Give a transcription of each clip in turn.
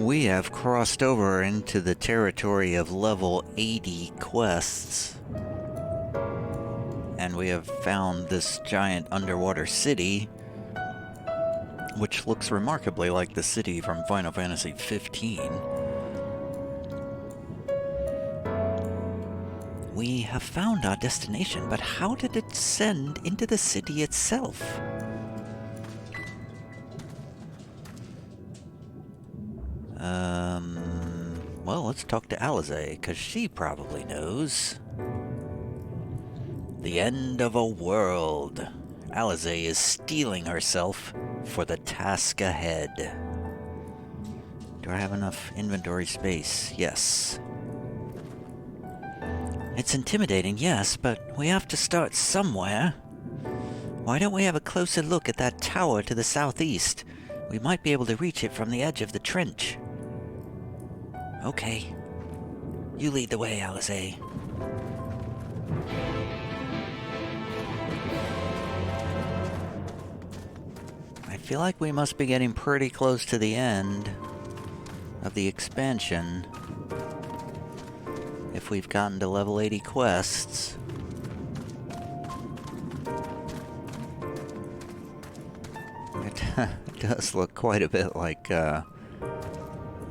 We have crossed over into the territory of level 80 quests. And we have found this giant underwater city, which looks remarkably like the city from Final Fantasy XV. We have found our destination, but how did it descend into the city itself? Well, let's talk to Alize, because she probably knows. The end of a world. Alize is steeling herself for the task ahead. Do I have enough inventory space? Yes. It's intimidating, yes, but we have to start somewhere. Why don't we have a closer look at that tower to the southeast? We might be able to reach it from the edge of the trench. Okay. You lead the way, Alize. I feel like we must be getting pretty close to the end of the expansion. If we've gotten to level 80 quests. It does look quite a bit like the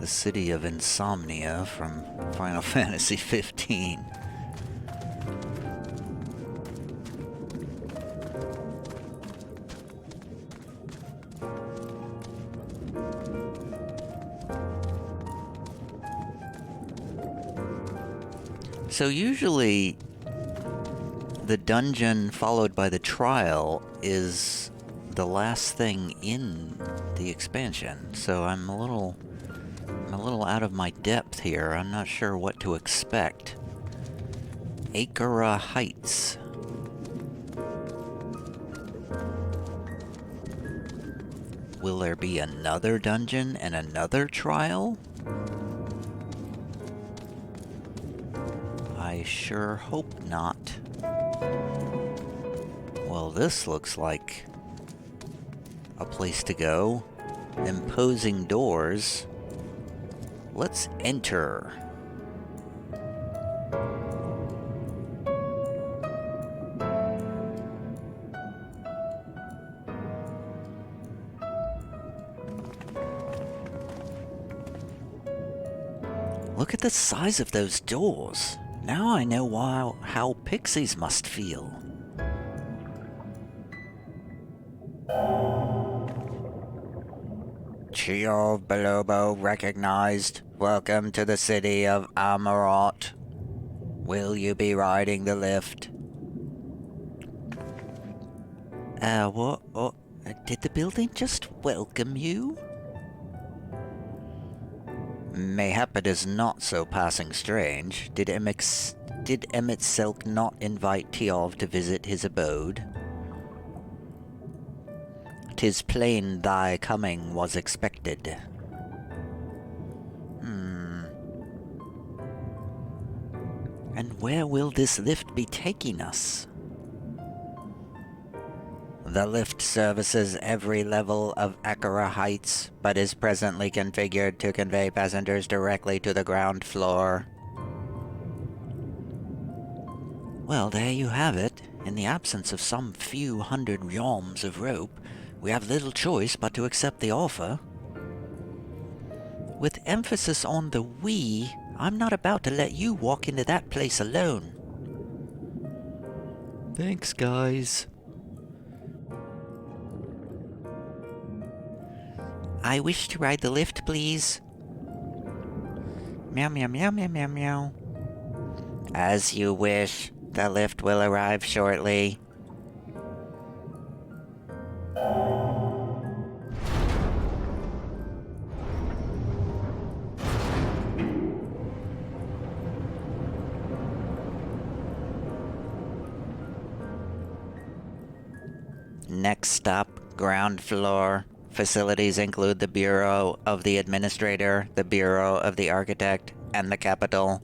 city of Insomnia from Final Fantasy XV. So usually the dungeon followed by the trial is the last thing in the expansion. So I'm a little out of my depth here. I'm not sure what to expect. Akira Heights. Will there be another dungeon and another trial? I sure hope not. Well, this looks like a place to go. Imposing doors. Let's enter. Look at the size of those doors. Now I know how pixies must feel. Chio Belobo recognized. Welcome to the city of Amarot. Will you be riding the lift? What? Oh, did the building just welcome you? Mayhap it is not so passing strange. Did Emmett Selk not invite Tiov to visit his abode? 'Tis plain thy coming was expected. And where will this lift be taking us? The lift services every level of Akira Heights, but is presently configured to convey passengers directly to the ground floor. Well, there you have it. In the absence of some few hundred yalms of rope, we have little choice but to accept the offer. With emphasis on the we, I'm not about to let you walk into that place alone. Thanks, guys. I wish to ride the lift, please. Meow, meow, meow, meow, meow, meow. As you wish. The lift will arrive shortly. Next stop, ground floor. Facilities include the Bureau of the Administrator, the Bureau of the Architect, and the Capital.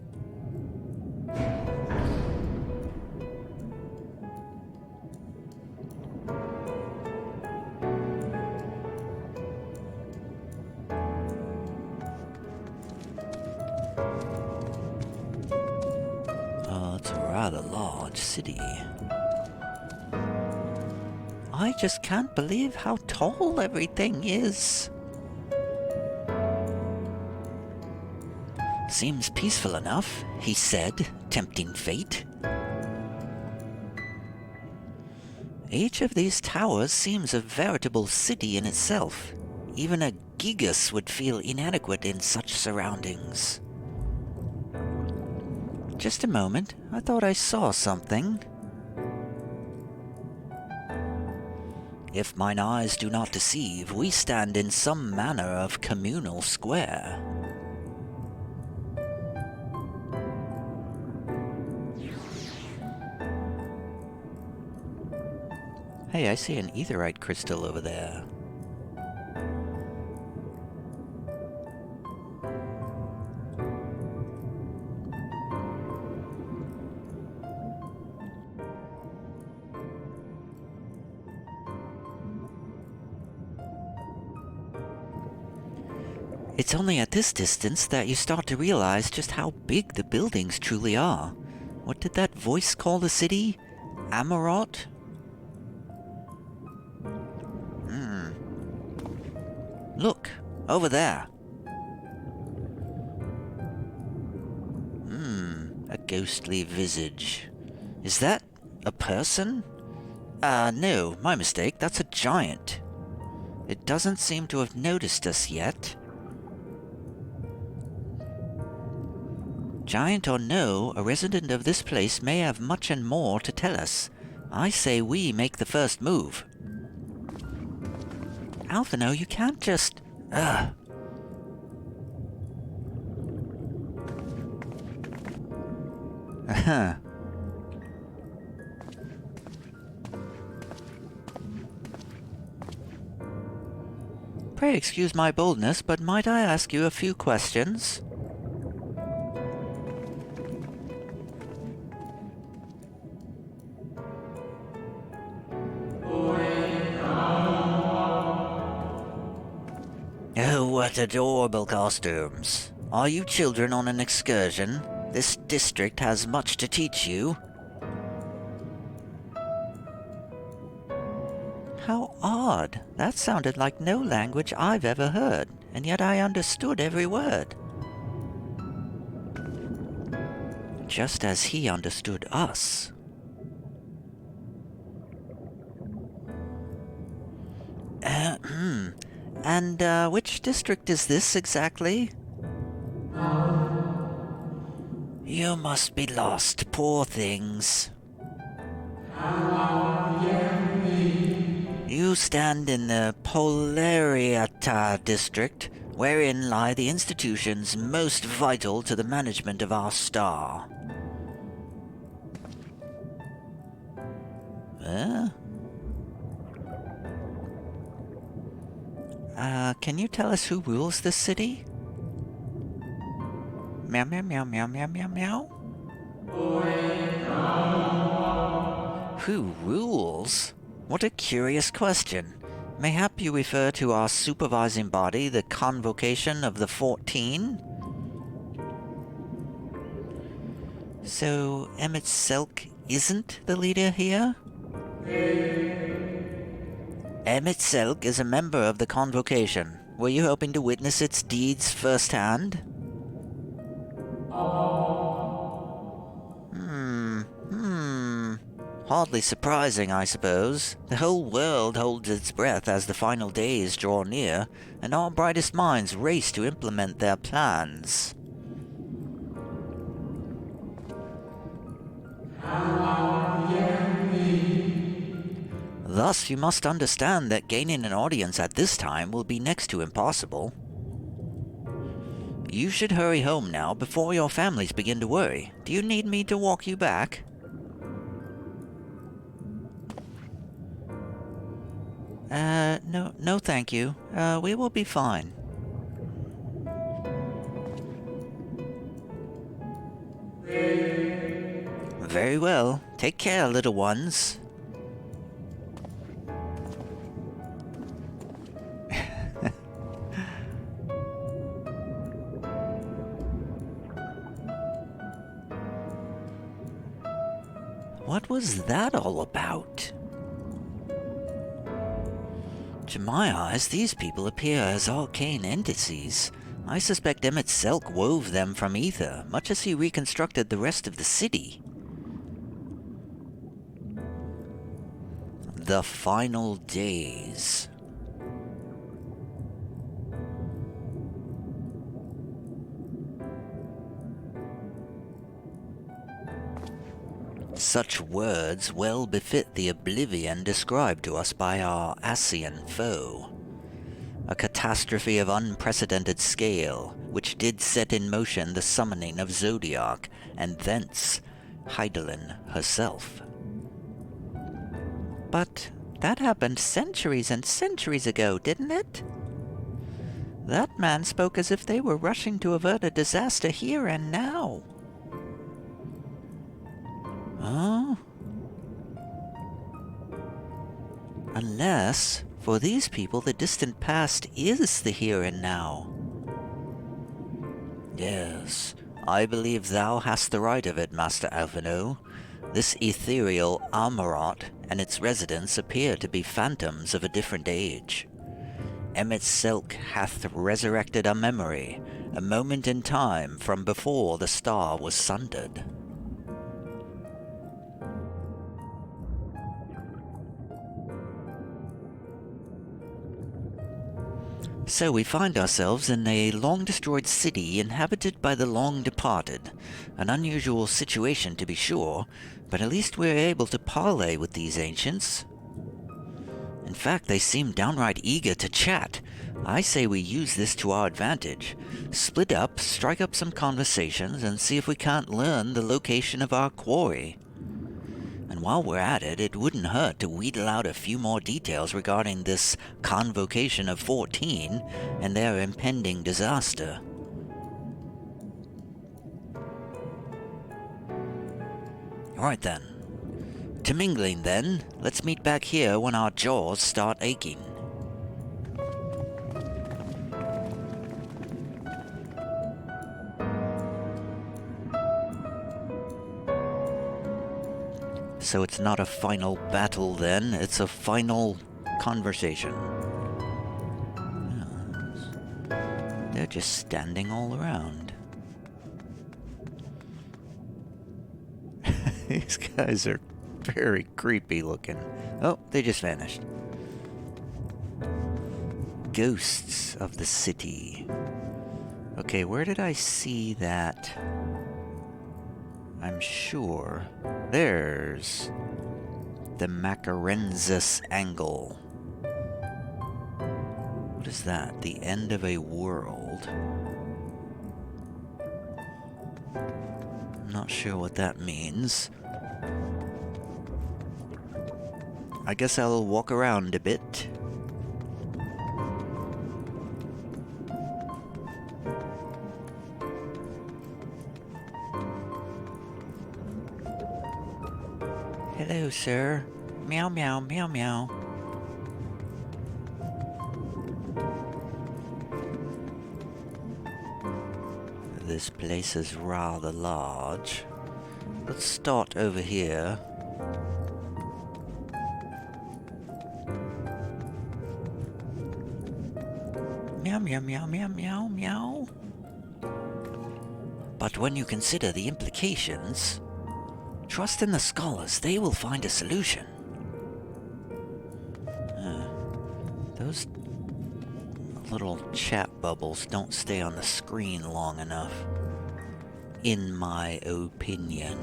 large city. I just can't believe how tall everything is. Seems peaceful enough, he said, tempting fate. Each of these towers seems a veritable city in itself. Even a gigas would feel inadequate in such surroundings. Just a moment, I thought I saw something. If mine eyes do not deceive, we stand in some manner of communal square. Hey, I see an Etherite Crystal over there. It's only at this distance that you start to realize just how big the buildings truly are. What did that voice call the city? Amarot? Look, over there. A ghostly visage. Is that a person? No, my mistake, that's a giant. It doesn't seem to have noticed us yet. Giant or no, a resident of this place may have much and more to tell us. I say we make the first move. Alphino, you can't just... Pray excuse my boldness, but might I ask you a few questions? Oh, what adorable costumes. Are you children on an excursion? This district has much to teach you. How odd. That sounded like no language I've ever heard, and yet I understood every word. Just as he understood us. And, which district is this exactly? You must be lost, poor things. You stand in the Polariata district, wherein lie the institutions most vital to the management of our star. Can you tell us who rules this city? Meow meow meow meow meow meow meow? Who rules? What a curious question. Mayhap you refer to our supervising body, the Convocation of the 14? So, MSQ isn't the leader here? MSQ is a member of the Convocation. Were you hoping to witness its deeds firsthand? Hardly surprising, I suppose. The whole world holds its breath as the final days draw near, and our brightest minds race to implement their plans. Thus, you must understand that gaining an audience at this time will be next to impossible. You should hurry home now before your families begin to worry. Do you need me to walk you back? No thank you. We will be fine. Very well. Take care, little ones. What was that all about? To my eyes, these people appear as arcane entities. I suspect Emmett Selk wove them from ether, much as he reconstructed the rest of the city. The final days. Such words well befit the oblivion described to us by our Asian foe. A catastrophe of unprecedented scale, which did set in motion the summoning of Zodiac, and thence Heidelin herself. But that happened centuries and centuries ago, didn't it? That man spoke as if they were rushing to avert a disaster here and now. Huh? Unless, for these people, the distant past is the here and now. Yes, I believe thou hast the right of it, Master Alphino. This ethereal Amarot and its residents appear to be phantoms of a different age. Emmett Selk hath resurrected a memory, a moment in time from before the star was sundered. So we find ourselves in a long-destroyed city inhabited by the long-departed. An unusual situation, to be sure, but at least we're able to parley with these ancients. In fact, they seem downright eager to chat. I say we use this to our advantage. Split up, strike up some conversations, and see if we can't learn the location of our quarry. And while we're at it, it wouldn't hurt to wheedle out a few more details regarding this convocation of 14 and their impending disaster. Alright then. To mingling then, let's meet back here when our jaws start aching. So it's not a final battle then, it's a final conversation. Yes. They're just standing all around. These guys are very creepy looking. Oh, they just vanished. Ghosts of the city. Okay, where did I see that? I'm sure. There's the Macarensis angle. What is that? The end of a world. I'm not sure what that means. I guess I'll walk around a bit. Hello, sir. Meow, meow, meow, meow. This place is rather large. Let's start over here. Meow, meow, meow, meow, meow, meow. But when you consider the implications, trust in the scholars, they will find a solution. Those little chat bubbles don't stay on the screen long enough, in my opinion.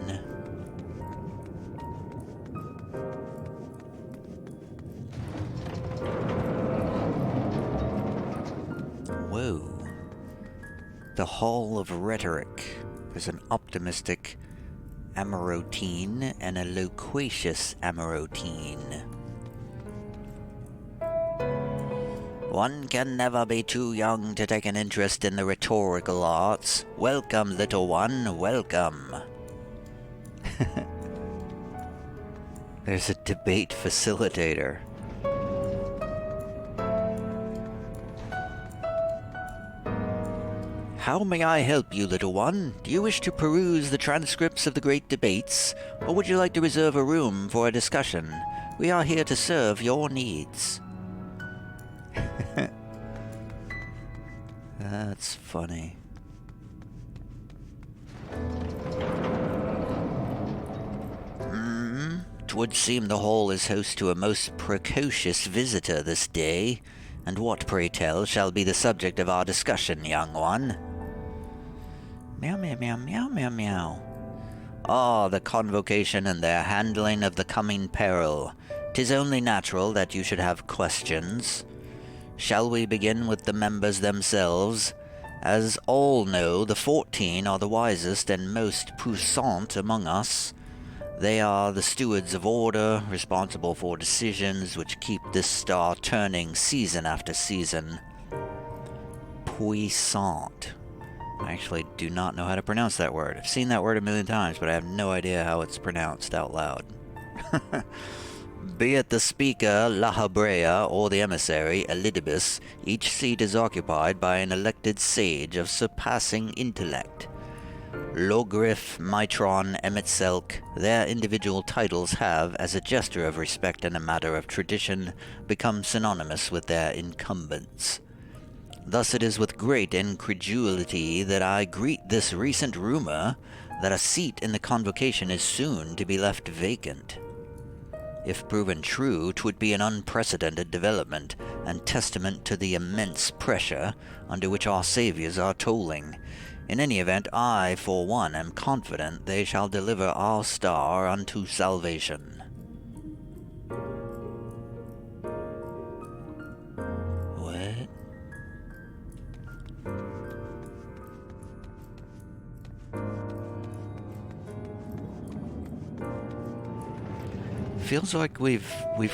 Whoa. The Hall of Rhetoric. There's an optimistic Amarotine and a loquacious Amarotine. One can never be too young to take an interest in the rhetorical arts. Welcome, little one, welcome. There's a debate facilitator. How may I help you, little one? Do you wish to peruse the transcripts of the great debates, or would you like to reserve a room for a discussion? We are here to serve your needs. That's funny. 'Twould seem the hall is host to a most precocious visitor this day. And what, pray tell, shall be the subject of our discussion, young one? Meow, meow, meow, meow, meow, meow. Ah, the convocation and their handling of the coming peril. 'Tis only natural that you should have questions. Shall we begin with the members themselves? As all know, the 14 are the wisest and most puissant among us. They are the stewards of order, responsible for decisions which keep this star turning season after season. Puissant. I actually do not know how to pronounce that word. I've seen that word a million times, but I have no idea how it's pronounced out loud. Be it the speaker, La Habrea, or the emissary, Elidibus, each seat is occupied by an elected sage of surpassing intellect. Logriff, Mitron, Emetselk, their individual titles have, as a gesture of respect and a matter of tradition, become synonymous with their incumbents. Thus it is with great incredulity that I greet this recent rumor that a seat in the convocation is soon to be left vacant. If proven true, 'twould be an unprecedented development, and testament to the immense pressure under which our saviors are toiling. In any event, I, for one, am confident they shall deliver our star unto salvation. What? Feels like we've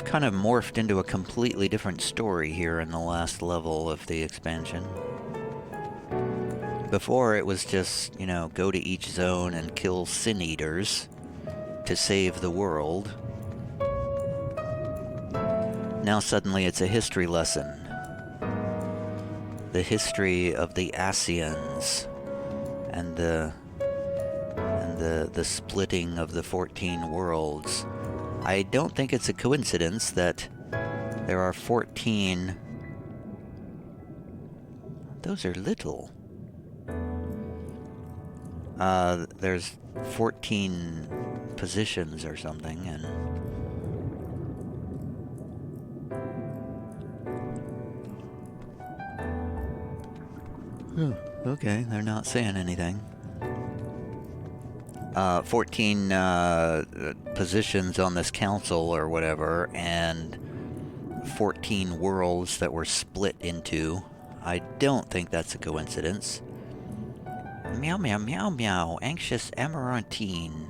kind of morphed into a completely different story here in the last level of the expansion. Before it was just, go to each zone and kill sin eaters to save the world. Now suddenly it's a history lesson. The history of the Asians and the splitting of the 14 worlds. I don't think it's a coincidence that there are 14... Those are little. There's 14 positions or something, and... Okay, they're not saying anything. 14 positions on this council or whatever, and 14 worlds that were split into. I don't think that's a coincidence. Meow, meow, meow, meow, anxious Amarantine.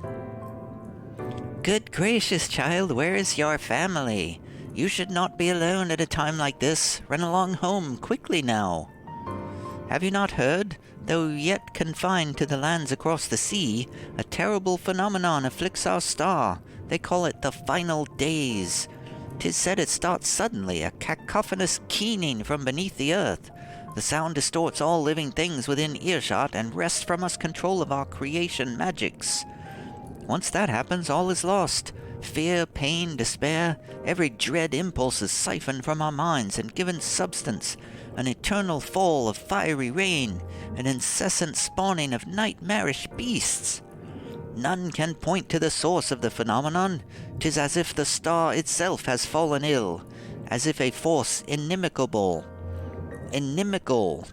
Good gracious, child, where is your family? You should not be alone at a time like this. Run along home, quickly now. Have you not heard? Though yet confined to the lands across the sea, a terrible phenomenon afflicts our star. They call it the final days. 'Tis said it starts suddenly, a cacophonous keening from beneath the earth. The sound distorts all living things within earshot and wrests from us control of our creation magics. Once that happens, all is lost. Fear, pain, despair, every dread impulse is siphoned from our minds and given substance. An eternal fall of fiery rain, an incessant spawning of nightmarish beasts. None can point to the source of the phenomenon. 'Tis as if the star itself has fallen ill, as if a force inimical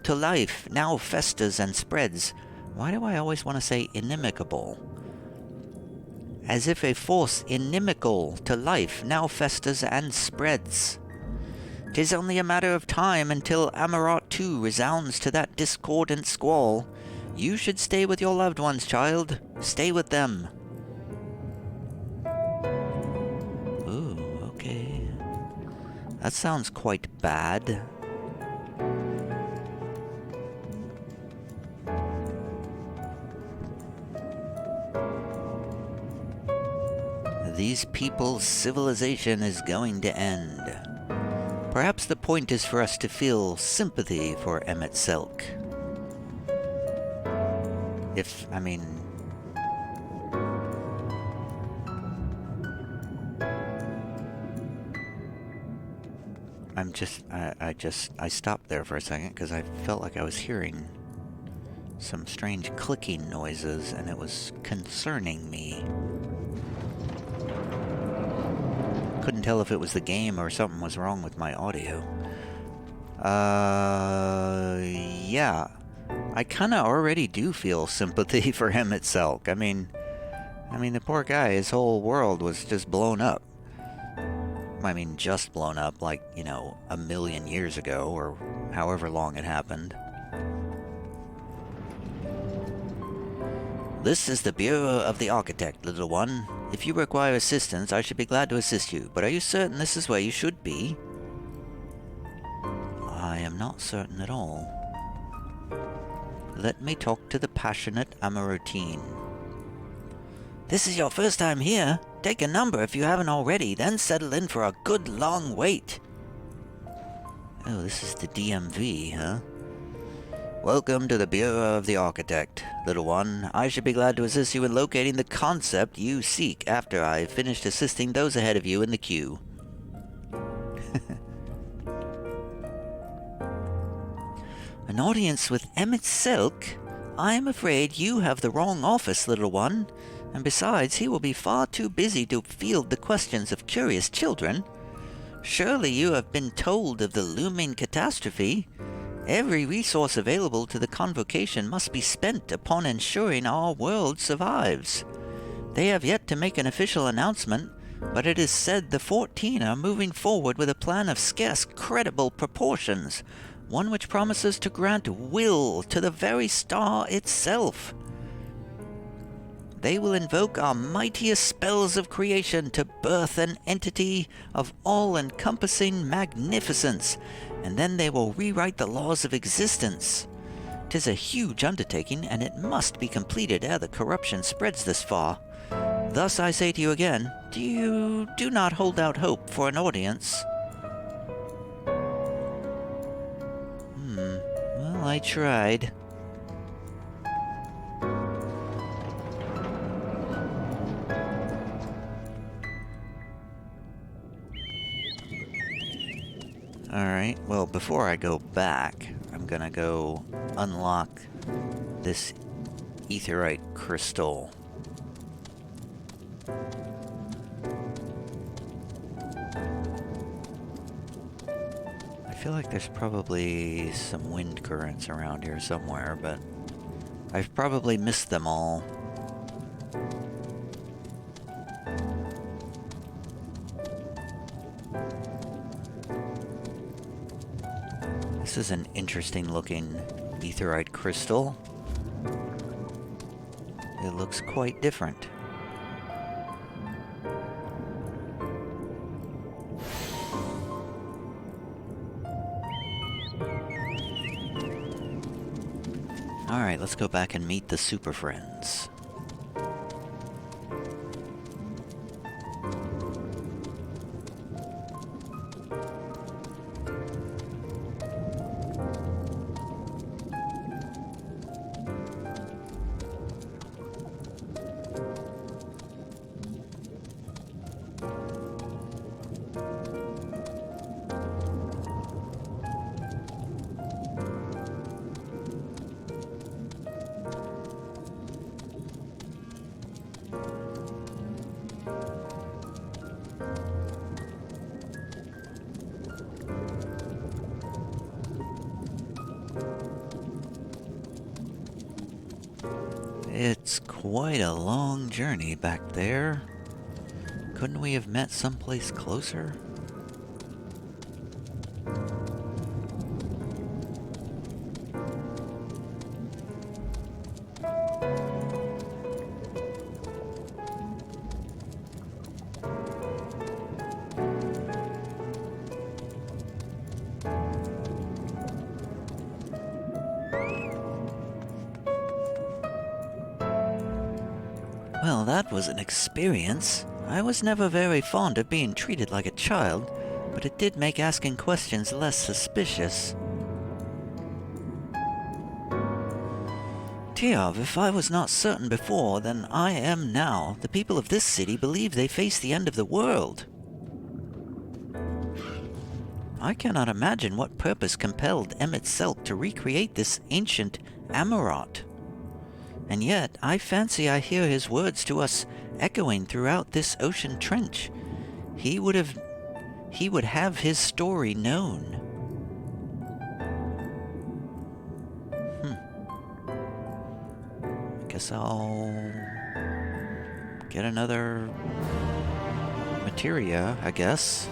to life now festers and spreads. Why do I always want to say inimical? As if a force inimical to life now festers and spreads. 'Tis only a matter of time until Amarat too resounds to that discordant squall. You should stay with your loved ones, child. Stay with them. Ooh, okay. That sounds quite bad. These people's civilization is going to end. Perhaps the point is for us to feel sympathy for Emetselk. I mean... I stopped there for a second because I felt like I was hearing some strange clicking noises and it was concerning me. Couldn't tell if it was the game or something was wrong with my audio. Yeah. I kinda already do feel sympathy for him at Selk. I mean, the poor guy, his whole world was just blown up. I mean, just blown up, like, you know, 1,000,000 years ago, or however long it happened. This is the Bureau of the Architect, little one. If you require assistance, I should be glad to assist you, but are you certain this is where you should be? I am not certain at all. Let me talk to the passionate Amarotine. This is your first time here? Take a number if you haven't already, then settle in for a good long wait. Oh, this is the DMV, huh? Welcome to the Bureau of the Architect, little one. I should be glad to assist you in locating the concept you seek after I've finished assisting those ahead of you in the queue. An audience with Emmett Silk? I'm afraid you have the wrong office, little one. And besides, he will be far too busy to field the questions of curious children. Surely you have been told of the looming catastrophe. Every resource available to the convocation must be spent upon ensuring our world survives. They have yet to make an official announcement, but it is said the 14 are moving forward with a plan of scarce credible proportions, one which promises to grant will to the very star itself. They will invoke our mightiest spells of creation to birth an entity of all-encompassing magnificence, and then they will rewrite the laws of existence. 'Tis a huge undertaking, and it must be completed ere the corruption spreads this far. Thus I say to you again, do not hold out hope for an audience. Well, I tried. Alright, well, before I go back, I'm gonna go unlock this Etherite Crystal. I feel like there's probably some wind currents around here somewhere, but I've probably missed them all. This is an interesting looking Etherite Crystal. It looks quite different. Alright, let's go back and meet the Super Friends. It's quite a long journey back there. Couldn't we have met someplace closer? Well, that was an experience. I was never very fond of being treated like a child, but it did make asking questions less suspicious. Tiav, if I was not certain before, then I am now. The people of this city believe they face the end of the world. I cannot imagine what purpose compelled Emmet Selk to recreate this ancient Amarot. And yet, I fancy I hear his words to us echoing throughout this ocean trench. He would have his story known. Guess I'll get another materia, I guess.